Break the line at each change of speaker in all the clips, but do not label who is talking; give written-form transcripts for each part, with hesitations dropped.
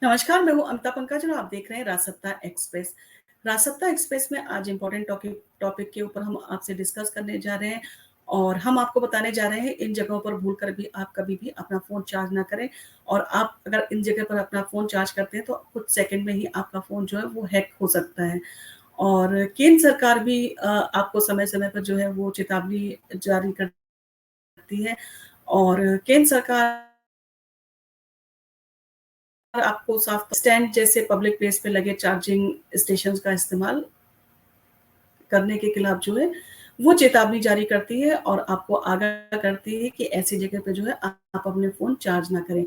नमस्कार, मैं हूँ अमिता पंकज और आप देख रहे हैं राजसत्ता एक्सप्रेस। राजसत्ता एक्सप्रेस में आज इम्पोर्टेंट टॉपिक टॉपिक के ऊपर हम आपसे डिस्कस करने जा रहे हैं और हम आपको बताने जा रहे हैं इन जगहों पर भूल कर भी आप कभी भी अपना फ़ोन चार्ज ना करें और आप अगर इन जगह पर अपना फ़ोन चार्ज करते हैं तो कुछ सेकंड में ही आपका फ़ोन जो है वो हैक हो सकता है। और केंद्र सरकार भी आपको समय-समय पर जो है वो चेतावनी जारी करती है और केंद्र सरकार आपको साफ स्टैंड जैसे पब्लिक प्लेस पे लगे चार्जिंग स्टेशंस का इस्तेमाल करने के खिलाफ जो है, वो चेतावनी जारी करती है और आपको आगाह करती है कि ऐसी जगह पे जो है आप अपने फ़ोन चार्ज ना करें।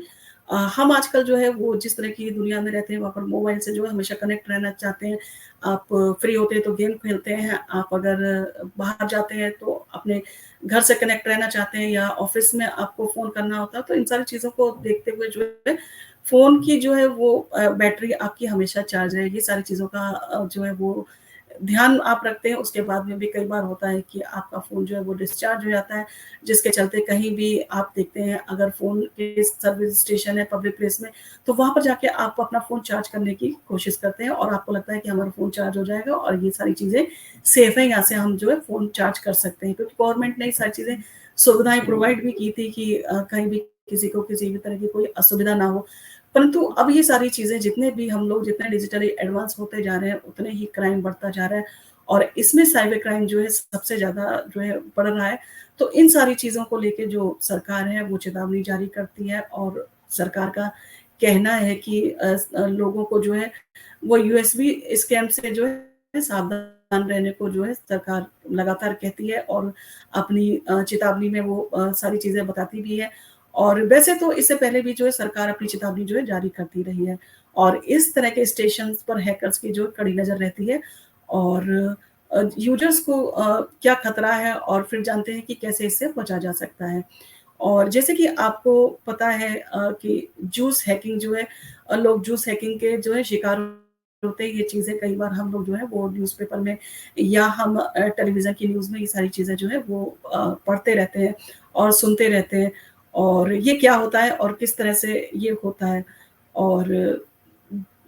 हम आजकल जो है वो जिस तरह की दुनिया में रहते हैं वहाँ पर मोबाइल से जो है हमेशा कनेक्ट रहना चाहते हैं। आप फ्री होते हैं तो गेम खेलते हैं, आप अगर बाहर जाते हैं तो अपने घर से कनेक्ट रहना चाहते हैं या ऑफ़िस में आपको फ़ोन करना होता है, तो इन सारी चीज़ों को देखते हुए जो है फ़ोन की जो है वो बैटरी आपकी हमेशा चार्ज रहेगी। सारी चीज़ों का जो है वो ध्यान आप रखते हैं, उसके बाद में भी कई बार होता है कि आपका फ़ोन जो है वो डिस्चार्ज हो जाता है, जिसके चलते कहीं भी आप देखते हैं अगर फ़ोन के सर्विस स्टेशन है पब्लिक प्लेस में, तो वहाँ पर जाके आप अपना फ़ोन चार्ज करने की कोशिश करते हैं और आपको लगता है कि हमारा फ़ोन चार्ज हो जाएगा और ये सारी चीज़ें सेफ़ है, यहाँ से हम जो है फ़ोन चार्ज कर सकते हैं क्योंकि गवर्नमेंट ने ये सारी चीज़ें सुविधाएँ प्रोवाइड भी की थी कि कहीं भी किसी को किसी भी तरह की कोई असुविधा ना हो। परंतु अब ये सारी चीज़ें जितने भी हम लोग जितने डिजिटली एडवांस होते जा रहे हैं, उतने ही क्राइम बढ़ता जा रहा है और इसमें साइबर क्राइम जो है सबसे ज़्यादा जो है बढ़ रहा है। तो इन सारी चीज़ों को लेके जो सरकार है वो चेतावनी जारी करती है और सरकार का कहना है कि लोगों को जो है वो यूएसबी स्कैम से जो है सावधान रहने को जो है सरकार लगातार कहती है और अपनी चेतावनी में वो सारी चीज़ें बताती भी है। और वैसे तो इससे पहले भी जो है सरकार अपनी चेतावनी जो है जारी करती रही है और इस तरह के स्टेशंस पर हैकर्स की जो कड़ी नज़र रहती है और यूज़र्स को क्या खतरा है और फिर जानते हैं कि कैसे इससे बचा जा सकता है। और जैसे कि आपको पता है कि जूस हैकिंग जो है लोग जूस हैकिंग के जो है शिकार होते हैं। ये चीज़ें कई बार हम लोग जो है वो न्यूज़पेपर में या हम टेलीविज़न की न्यूज़ में ये सारी चीज़ें जो है वो पढ़ते रहते हैं और सुनते रहते हैं। और ये क्या होता है और किस तरह से ये होता है और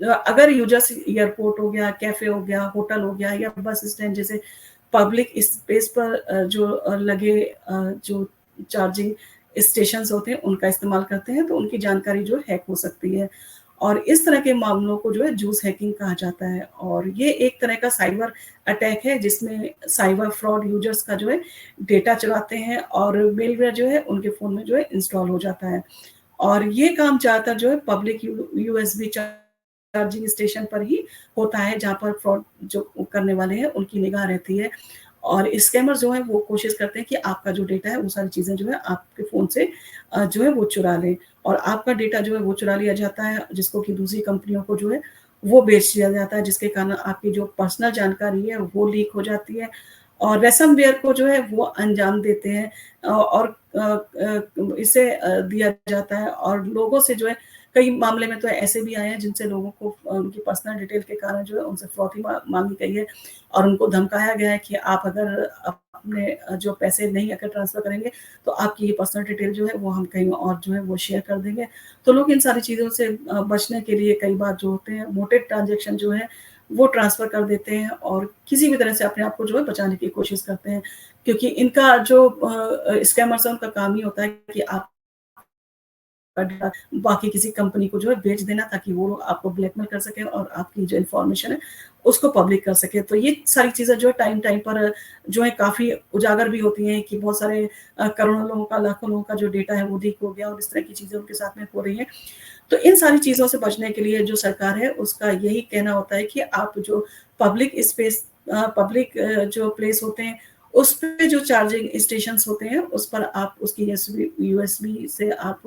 अगर यूज़र्स एयरपोर्ट हो गया, कैफ़े हो गया, होटल हो गया या बस स्टैंड जैसे पब्लिक स्पेस पर जो लगे जो चार्जिंग स्टेशंस होते हैं, उनका इस्तेमाल करते हैं, तो उनकी जानकारी जो है हैक हो सकती है। और इस तरह के मामलों को जो है जूस हैकिंग कहा जाता है और ये एक तरह का साइबर अटैक है जिसमें साइबर फ्रॉड यूज़र्स का जो है डेटा चुराते हैं और मेलवेयर जो है उनके फ़ोन में जो है इंस्टॉल हो जाता है। और ये काम ज़्यादातर जो है पब्लिक यूएसबी चार्जिंग स्टेशन पर ही होता है, जहाँ पर फ्रॉड जो करने वाले हैं, उनकी निगाह रहती है। और स्कैमर जो है वो कोशिश करते हैं कि आपका जो डेटा है, वो सारी चीज़ें जो है आपके फ़ोन से जो है वो चुरा लें और आपका डेटा जो है वो चुरा लिया जाता है, जिसको कि दूसरी कंपनियों को जो है वो बेच दिया जाता है, जिसके कारण आपकी जो पर्सनल जानकारी है, वो लीक हो जाती है और रैनसमवेयर को जो है वो अंजाम देते हैं और इसे दिया जाता है और लोगों से जो है कई मामले में तो ऐसे भी आए हैं जिनसे लोगों को उनकी पर्सनल डिटेल के कारण जो है उनसे फिरौती माँगी गई है और उनको धमकाया गया है कि आप अगर अपने जो पैसे नहीं अगर ट्रांसफ़र करेंगे, तो आपकी ये पर्सनल डिटेल जो है वो हम कहीं और जो है वो शेयर कर देंगे। तो लोग इन सारी चीज़ों से बचने के लिए कई बार जो होते हैं मोटे ट्रांज़ैक्शन जो है वो ट्रांसफ़र कर देते हैं और किसी भी तरह से अपने आप को जो है बचाने की कोशिश करते हैं। क्योंकि इनका जो स्कैमर्स है उनका काम ही होता है कि आप बाकी किसी कंपनी को जो है बेच देना ताकि वो आपको ब्लैकमेल कर सके और आपकी जो इन्फॉर्मेशन है उसको पब्लिक कर सके। तो ये सारी चीज़ें जो है टाइम-टाइम पर जो है काफ़ी उजागर भी होती हैं कि बहुत सारे करोड़ों लोगों का, लाखों लोगों का जो डेटा है वो लीक हो गया और इस तरह की चीज़ें उनके साथ में हो रही हैं। तो इन सारी चीज़ों से बचने के लिए जो सरकार है उसका यही कहना होता है कि आप जो पब्लिक स्पेस पब्लिक जो प्लेस होते हैं, उस पे जो चार्जिंग स्टेशंस होते हैं, उस पर आप उसकी यूएसबी से आप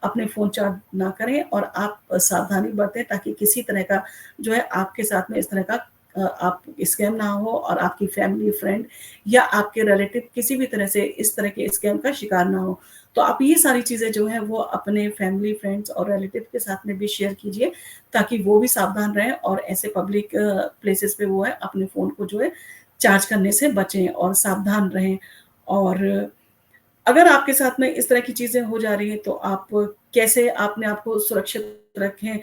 अपने फ़ोन चार्ज ना करें और आप सावधानी बरतें ताकि किसी तरह का जो है आपके साथ में इस तरह का आप स्कैम ना हो और आपकी फैमिली, फ्रेंड या आपके रिलेटिव किसी भी तरह से इस तरह के स्कैम का शिकार ना हो। तो आप ये सारी चीज़ें जो हैं वो अपने फैमिली, फ्रेंड्स और रिलेटिव के साथ में भी शेयर कीजिए ताकि वो भी सावधान रहें और ऐसे पब्लिक प्लेसेस पे वो है अपने फ़ोन को जो है चार्ज करने से बचें और सावधान रहें। और अगर आपके साथ में इस तरह की चीज़ें हो जा रही हैं तो आप कैसे अपने आप को सुरक्षित रखें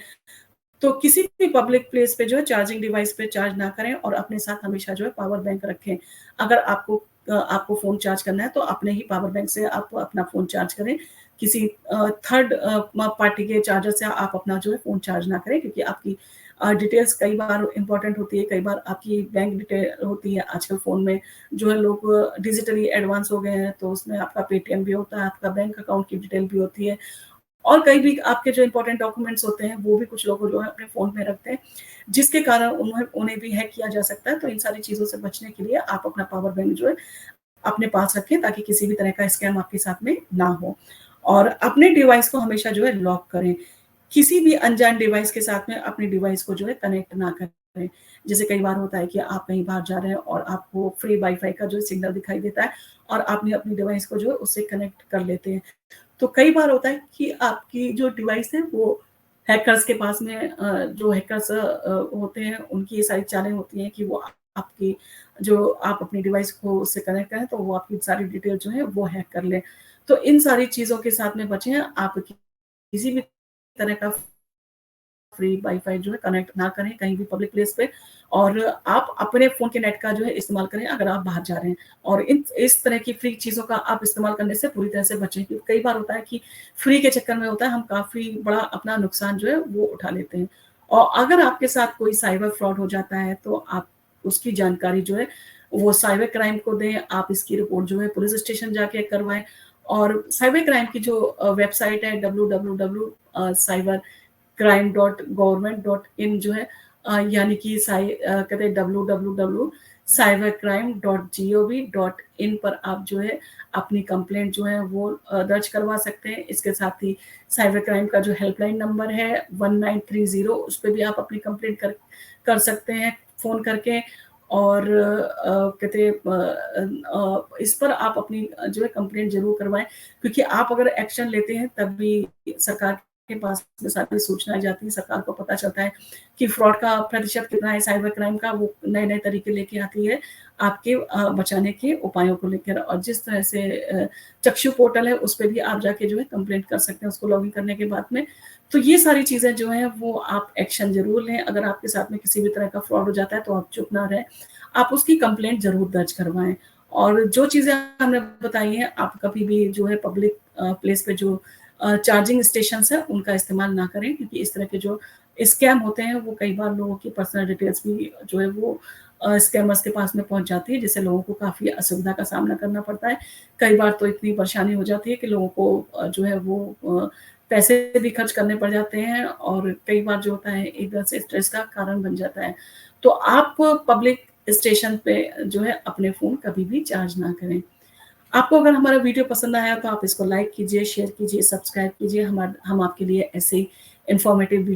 तो किसी भी पब्लिक प्लेस पे जो है चार्जिंग डिवाइस पे चार्ज ना करें और अपने साथ हमेशा जो है पावर बैंक रखें। अगर आपको फ़ोन चार्ज करना है तो अपने ही पावर बैंक से आप अपना फ़ोन चार्ज करें। किसी थर्ड म पार्टी के चार्जर से आप अपना जो है फ़ोन चार्ज ना करें, क्योंकि आपकी डिटेल्स कई बार इम्पोर्टेंट होती है, कई बार आपकी बैंक डिटेल होती है। आजकल फ़ोन में जो है लोग डिजिटली एडवांस हो गए हैं, तो उसमें आपका पेटीएम भी होता है, आपका बैंक अकाउंट की डिटेल भी होती है। और कई भी आपके जो इम्पोर्टेंट डॉक्यूमेंट्स होते हैं, वो भी कुछ लोग जो है अपने फ़ोन में रखते हैं, जिसके कारण उन्हें भी हैक किया जा सकता है। तो इन सारी चीज़ों से बचने के लिए आप अपना पावर बैंक जो है अपने पास रखें, ताकि किसी भी तरह का स्कैम आपके साथ में ना हो। और अपने डिवाइस को हमेशा जो है लॉक करें। किसी भी अनजान डिवाइस के साथ में अपने डिवाइस को जो है कनेक्ट ना करें। जैसे कई बार होता है कि आप कहीं बाहर जा रहे हैं और आपको फ्री वाई-फाई का जो सिग्नल दिखाई देता है और आपने अपनी डिवाइस को जो है उससे कनेक्ट कर लेते हैं। तो कई बार होता है कि आपकी जो डिवाइस है वो हैकर्स के पास में जो हैकर्स होते हैं, उनकी ये सारी चालें होती हैं कि वो आपकी जो आप अपनी डिवाइस को उससे कनेक्ट करें तो वो आपकी सारी डिटेल जो है वो हैक कर लें। तो इन सारी चीज़ों के साथ में बचें। आप किसी भी तरह का फ्री वाई-फाई जो है कनेक्ट ना करें कहीं भी पब्लिक प्लेस पे, और आप अपने फ़ोन के नेट का जो है इस्तेमाल करें अगर आप बाहर जा रहे हैं। और इस तरह की फ्री चीज़ों का आप इस्तेमाल करने से पूरी तरह से बचें, क्योंकि कई बार होता है कि फ्री के चक्कर में होता है हम काफ़ी बड़ा अपना नुकसान जो है वो उठा लेते हैं। और अगर आपके साथ कोई साइबर फ्रॉड हो जाता है तो आप उसकी जानकारी जो है वो साइबर क्राइम को दें, आप इसकी रिपोर्ट जो है पुलिस स्टेशन जाके करवाएँ। और साइबर क्राइम की जो वेबसाइट है www साइबर crime.government.in जो है यानी कि कहते हैं www.cybercrime.gov.in पर आप जो है अपनी कंप्लेंट जो है वो दर्ज करवा सकते हैं। इसके साथ ही साइबर क्राइम का जो हेल्पलाइन नंबर है 1930, उस पे भी आप अपनी कंप्लेंट कर कर सकते हैं फ़ोन करके। और कहते हैं इस पर आप अपनी जो है कंप्लेंट ज़रूर करवाएँ, क्योंकि आप अगर एक्शन लेते हैं तभी सरकार के पास में सारी सूचनाएँ जाती हैं, सरकार को पता चलता है कि फ्रॉड का प्रतिशत कितना है, साइबर क्राइम का वो नए-नए तरीके लेके आती है, आपके बचाने के उपायों को लेकर। और जिस तरह से चक्षु पोर्टल है, उस पे भी आप जाके जो है कंप्लेंट कर सकते हैं उसको लॉगिन करने के बाद में। तो ये सारी चीज़ें जो हैं वो आप एक्शन ज़रूर लें। अगर आपके साथ में किसी भी तरह का फ्रॉड हो जाता है तो आप चुप ना रहें, आप उसकी कंप्लेंट ज़रूर दर्ज करवाएँ। और जो चीज़ें हमने बताई हैं, आप कभी भी जो है पब्लिक प्लेस पे जो चार्जिंग स्टेशंस हैं, उनका इस्तेमाल ना करें, क्योंकि इस तरह के जो स्कैम होते हैं, वो कई बार लोगों की पर्सनल डिटेल्स भी जो है वो स्कैमर्स के पास में पहुँच जाती है, जिससे लोगों को काफ़ी असुविधा का सामना करना पड़ता है। कई बार तो इतनी परेशानी हो जाती है कि लोगों को जो है वो पैसे भी खर्च करने पड़ जाते हैं, और कई बार जो होता है एक तरह से स्ट्रेस का कारण बन जाता है। तो आप पब्लिक स्टेशन पे जो है अपने फ़ोन कभी भी चार्ज ना करें। आपको अगर हमारा वीडियो पसंद आया तो आप इसको लाइक कीजिए, शेयर कीजिए, सब्सक्राइब कीजिए। हम आपके लिए ऐसे ही इन्फॉर्मेटिव वी